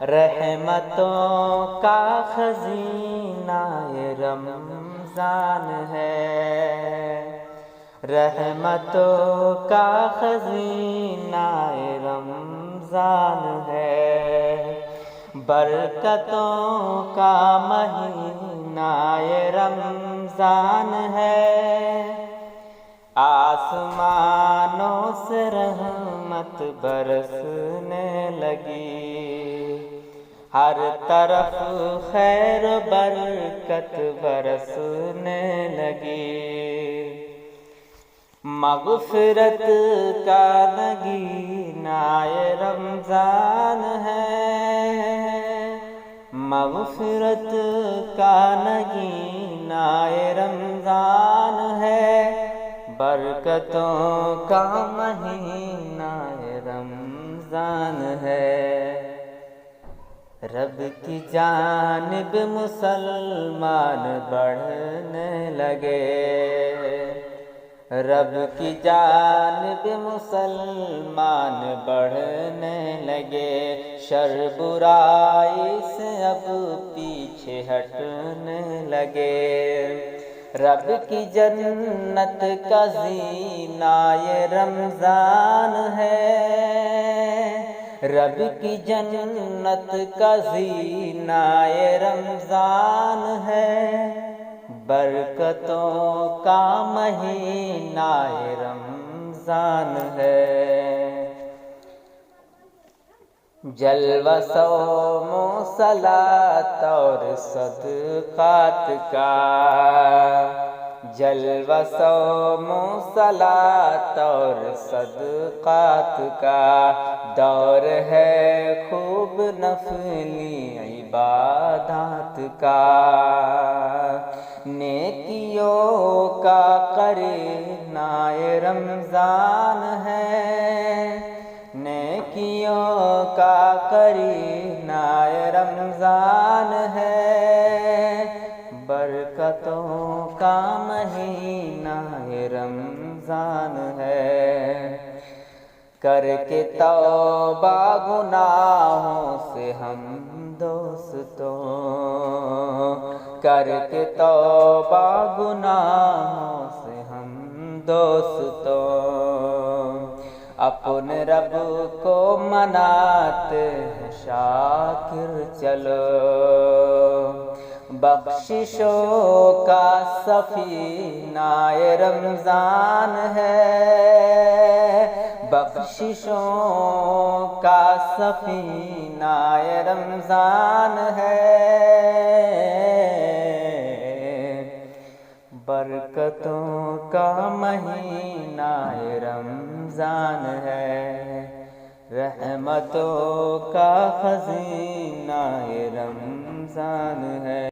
رحمتوں کا خزینہ یہ رمضان ہے، رحمتوں کا خزینہ یہ رمضان ہے، برکتوں کا مہینہ یہ رمضان ہے، آسمانوں سے رحمت برسنے لگی، ہر طرف خیر و برکت برسنے لگی، مغفرت کا نگینہ یہ رمضان ہے، مغفرت کا نگینہ یہ رمضان ہے، برکتوں کا مہینہ یہ رمضان ہے، رب کی جانب مسلمان بڑھنے لگے، رب کی جانب مسلمان بڑھنے لگے، شر برائی سے اب پیچھے ہٹنے لگے، رب کی جنت کا زینہ یہ رمضان ہے، رب کی جنت کا زینہ یہ رمضان ہے، برکتوں کا مہینہ یہ رمضان ہے، جلوہ صوم و صلاۃ اور صدقات کا، جلوہ صوم و صلاۃ اور صدقات کا دور ہے، خوب نفلی عبادات کا، نیکیوں کا قرینہ یہ رمضان ہے، نیکیوں کا قرینہ یہ رمضان ہے، برکتوں کا مہینہ یہ رمضان ہے، کر کے توبہ گناہوں سے ہم دوستوں، کر کے توبہ گناہوں سے ہم دوستوں، اپنے رب کو مناتے ہیں شاکر چلو، بخششوں کا سفینہ یہ رمضان ہے، بخششوں کا سفینہ یہ رمضان ہے، برکتوں کا مہینہ یہ رمضان ہے، رحمتوں کا خزینہ یہ رمضان ہے۔